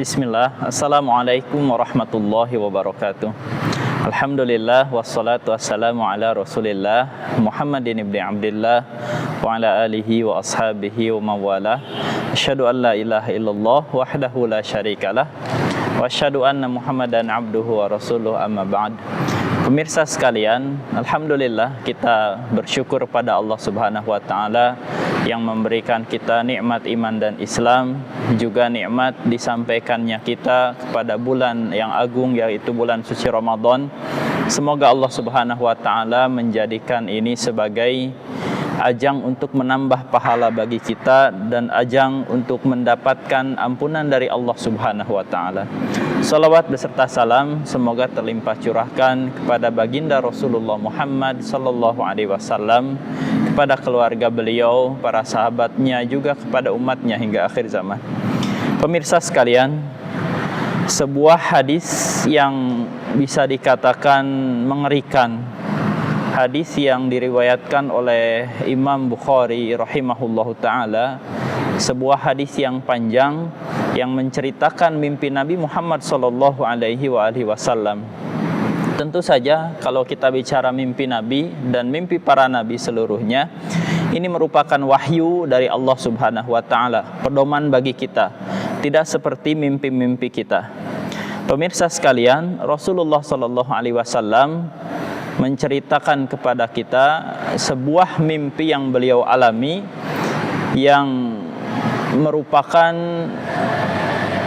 Bismillah, Assalamualaikum warahmatullahi wabarakatuh. Alhamdulillah, wassalatu wassalamu ala rasulillah Muhammadin ibn Abdillah wa ala alihi wa ashabihi wa mawala. Asyhadu an la ilaha illallah wahdahu la syarikalah wa asyhadu anna Muhammadan abduhu wa rasuluh, amma ba'd. Pemirsa sekalian, alhamdulillah kita bersyukur pada Allah Subhanahu wa taala yang memberikan kita nikmat iman dan Islam, juga nikmat disampaikannya kita kepada bulan yang agung, yaitu bulan suci Ramadan. Semoga Allah Subhanahu wa taala menjadikan ini sebagai ajang untuk menambah pahala bagi kita dan ajang untuk mendapatkan ampunan dari Allah Subhanahu wa taala. Salawat beserta salam semoga terlimpah curahkan kepada baginda Rasulullah Muhammad sallallahu alaihi wasallam, kepada keluarga beliau, para sahabatnya, juga kepada umatnya hingga akhir zaman. Pemirsa sekalian, sebuah hadis yang bisa dikatakan mengerikan, hadis yang diriwayatkan oleh Imam Bukhari rahimahullahu ta'ala, sebuah hadis yang panjang yang menceritakan mimpi Nabi Muhammad sallallahu alaihi wasallam. Tentu saja kalau kita bicara mimpi Nabi dan mimpi para Nabi seluruhnya, ini merupakan wahyu dari Allah Subhanahu wa ta'ala, pedoman bagi kita, tidak seperti mimpi-mimpi kita. Pemirsa sekalian, Rasulullah sallallahu alaihi wasallam menceritakan kepada kita sebuah mimpi yang beliau alami, yang merupakan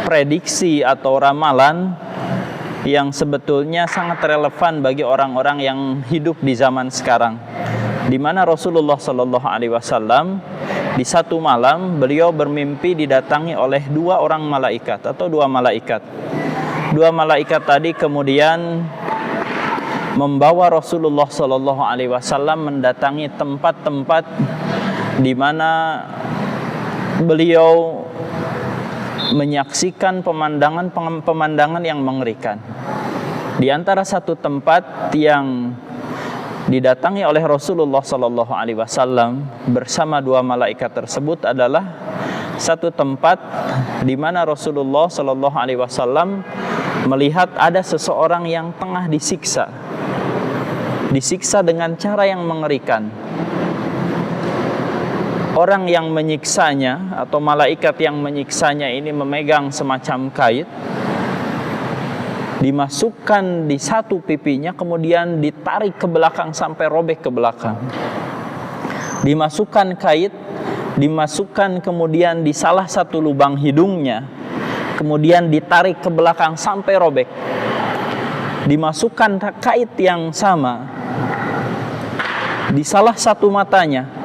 prediksi atau ramalan yang sebetulnya sangat relevan bagi orang-orang yang hidup di zaman sekarang, di mana Rasulullah sallallahu alaihi wasallam di satu malam beliau bermimpi didatangi oleh dua orang malaikat atau dua malaikat. Dua malaikat tadi kemudian membawa Rasulullah sallallahu alaihi wasallam mendatangi tempat-tempat di mana beliau menyaksikan pemandangan yang mengerikan. Di antara satu tempat yang didatangi oleh Rasulullah sallallahu alaihi wasallam bersama dua malaikat tersebut adalah satu tempat di mana Rasulullah sallallahu alaihi wasallam melihat ada seseorang yang tengah disiksa dengan cara yang mengerikan. Orang yang menyiksanya atau malaikat yang menyiksanya ini memegang semacam kait, dimasukkan di satu pipinya, kemudian ditarik ke belakang sampai robek ke belakang. Dimasukkan kait, dimasukkan kemudian di salah satu lubang hidungnya, kemudian ditarik ke belakang sampai robek. Dimasukkan kait yang sama di salah satu matanya,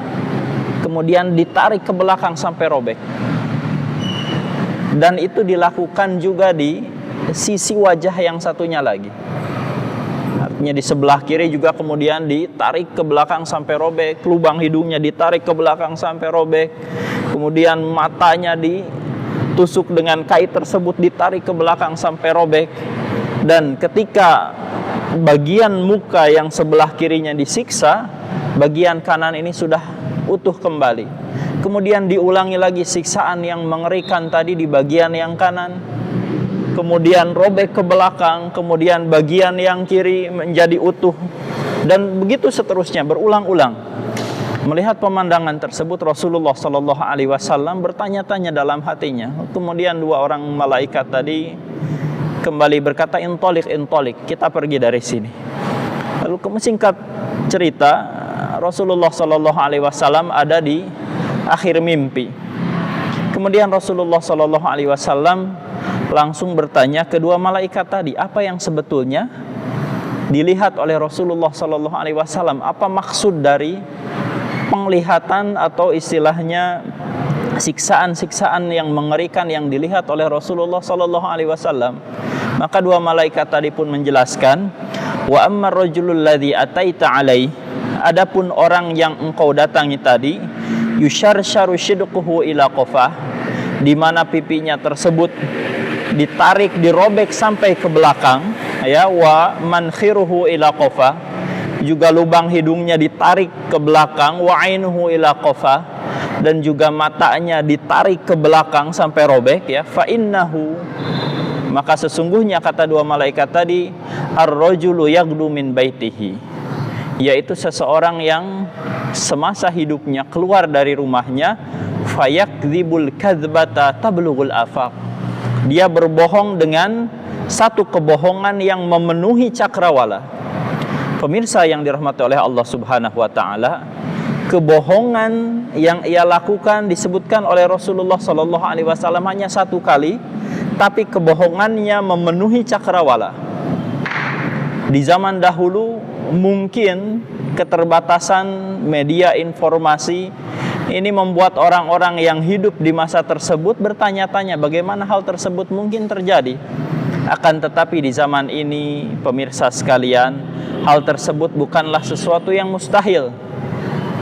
kemudian ditarik ke belakang sampai robek. Dan itu dilakukan juga di sisi wajah yang satunya lagi. Artinya di sebelah kiri juga kemudian ditarik ke belakang sampai robek, lubang hidungnya ditarik ke belakang sampai robek, kemudian matanya ditusuk dengan kait tersebut, ditarik ke belakang sampai robek. Dan ketika bagian muka yang sebelah kirinya disiksa, bagian kanan ini sudah utuh kembali. Kemudian diulangi lagi siksaan yang mengerikan tadi di bagian yang kanan, kemudian robek ke belakang, kemudian bagian yang kiri menjadi utuh, dan begitu seterusnya berulang-ulang. Melihat pemandangan tersebut, Rasulullah sallallahu alaihi wasallam bertanya-tanya dalam hatinya. Kemudian dua orang malaikat tadi kembali berkata, intolik, kita pergi dari sini. Lalu singkat cerita, Rasulullah sallallahu alaihi wasallam ada di akhir mimpi. Kemudian Rasulullah sallallahu alaihi wasallam langsung bertanya kedua malaikat tadi, apa yang sebetulnya dilihat oleh Rasulullah sallallahu alaihi wasallam? Apa maksud dari penglihatan atau istilahnya siksaan-siksaan yang mengerikan yang dilihat oleh Rasulullah sallallahu alaihi wasallam? Maka dua malaikat tadi pun menjelaskan, wa ammar rajulul ladzi ataita alaihi, adapun orang yang engkau datangi tadi, yusharsharu shidquhu ila qafah, di mana pipinya tersebut ditarik, dirobek sampai ke belakang, ya, wa mankhiruhu ila qafah, juga lubang hidungnya ditarik ke belakang, wa ainuhu ila qafah, dan juga matanya ditarik ke belakang sampai robek, ya, fa innahu, Maka sesungguhnya kata dua malaikat tadi, ar-rajulu yaghdu min baitihi, yaitu seseorang yang semasa hidupnya keluar dari rumahnya, fayakdzibul kadzbata tablughul afaq, dia berbohong dengan satu kebohongan yang memenuhi cakrawala. Pemirsa yang dirahmati oleh Allah Subhanahu wa taala, kebohongan yang ia lakukan disebutkan oleh Rasulullah sallallahu alaihi wasallam hanya satu kali, tapi kebohongannya memenuhi cakrawala. Di zaman dahulu mungkin keterbatasan media informasi ini membuat orang-orang yang hidup di masa tersebut bertanya-tanya bagaimana hal tersebut mungkin terjadi. Akan tetapi di zaman ini, pemirsa sekalian, hal tersebut bukanlah sesuatu yang mustahil.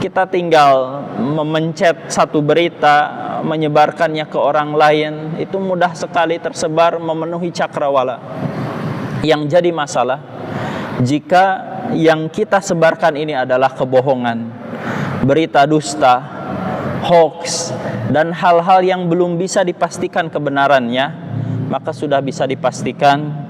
Kita tinggal memencet satu berita, menyebarkannya ke orang lain, itu mudah sekali tersebar memenuhi cakrawala. Yang jadi masalah, jika yang kita sebarkan ini adalah kebohongan, berita dusta, hoax, dan hal-hal yang belum bisa dipastikan kebenarannya, maka sudah bisa dipastikan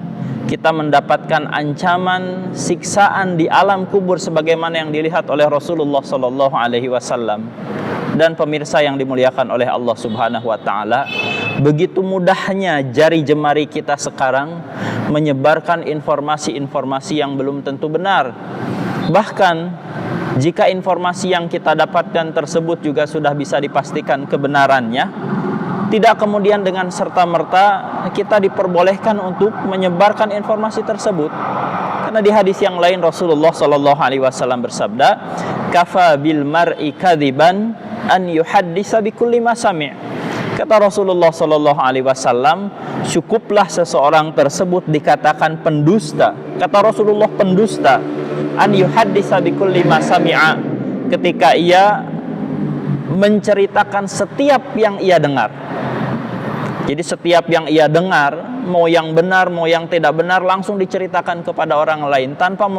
kita mendapatkan ancaman siksaan di alam kubur sebagaimana yang dilihat oleh Rasulullah sallallahu alaihi wasallam. Dan pemirsa yang dimuliakan oleh Allah Subhanahu wa taala, begitu mudahnya jari jemari kita sekarang menyebarkan informasi-informasi yang belum tentu benar. Bahkan jika informasi yang kita dapatkan tersebut juga sudah bisa dipastikan kebenarannya, tidak kemudian dengan serta-merta kita diperbolehkan untuk menyebarkan informasi tersebut. Karena di hadis yang lain Rasulullah sallallahu alaihi wasallam bersabda, "Kafa bil mar'i kadziban an yuhaddisa bikulli ma sami'." Kata Rasulullah sallallahu alaihi wasallam, cukuplah seseorang tersebut dikatakan pendusta. Kata Rasulullah, pendusta, an yuhaddisa bikulli ma sami'a, ketika ia menceritakan setiap yang ia dengar. Jadi setiap yang ia dengar, mau yang benar, mau yang tidak benar, langsung diceritakan kepada orang lain tanpa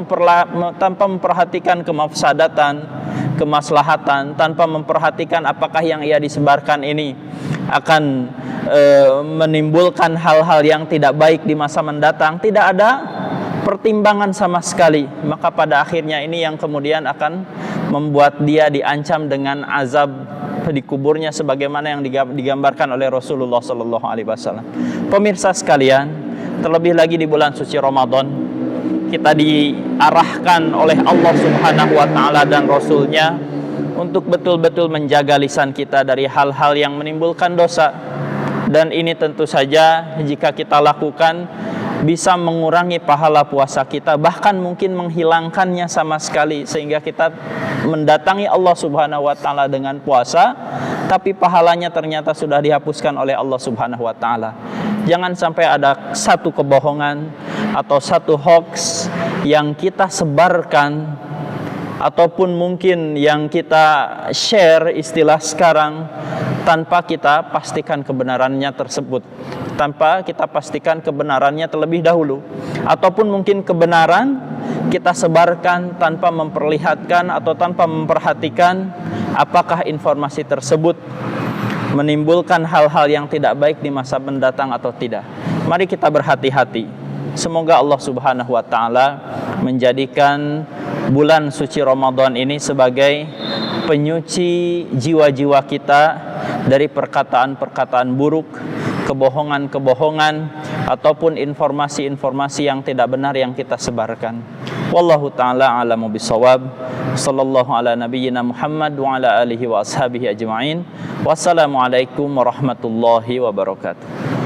memperhatikan kemafsadatan, kemaslahatan, tanpa memperhatikan apakah yang ia disebarkan ini akan menimbulkan hal-hal yang tidak baik di masa mendatang. Tidak ada pertimbangan sama sekali. Maka pada akhirnya ini yang kemudian akan membuat dia diancam dengan azab di kuburnya sebagaimana yang digambarkan oleh Rasulullah sallallahu alaihi wasallam. Pemirsa sekalian, terlebih lagi di bulan suci Ramadan, kita diarahkan oleh Allah Subhanahu wa taala dan Rasulnya untuk betul-betul menjaga lisan kita dari hal-hal yang menimbulkan dosa. Dan ini tentu saja jika kita lakukan bisa mengurangi pahala puasa kita, bahkan mungkin menghilangkannya sama sekali, sehingga kita mendatangi Allah Subhanahu wa taala dengan puasa tapi pahalanya ternyata sudah dihapuskan oleh Allah Subhanahu wa taala. Jangan sampai ada satu kebohongan atau satu hoax yang kita sebarkan ataupun mungkin yang kita share istilah sekarang tanpa kita pastikan kebenarannya tersebut, tanpa kita pastikan kebenarannya terlebih dahulu, ataupun mungkin kebenaran kita sebarkan tanpa memperlihatkan atau tanpa memperhatikan apakah informasi tersebut menimbulkan hal-hal yang tidak baik di masa mendatang atau tidak. Mari kita berhati-hati. Semoga Allah Subhanahu wa taala menjadikan bulan suci Ramadan ini sebagai penyuci jiwa-jiwa kita dari perkataan-perkataan buruk, kebohongan-kebohongan, ataupun informasi-informasi yang tidak benar yang kita sebarkan. Wallahu ta'ala a'lamu bissawab. Sallallahu ala nabiyyina Muhammad wa ala alihi wa ashabihi ajma'in. Wassalamualaikum warahmatullahi wabarakatuh.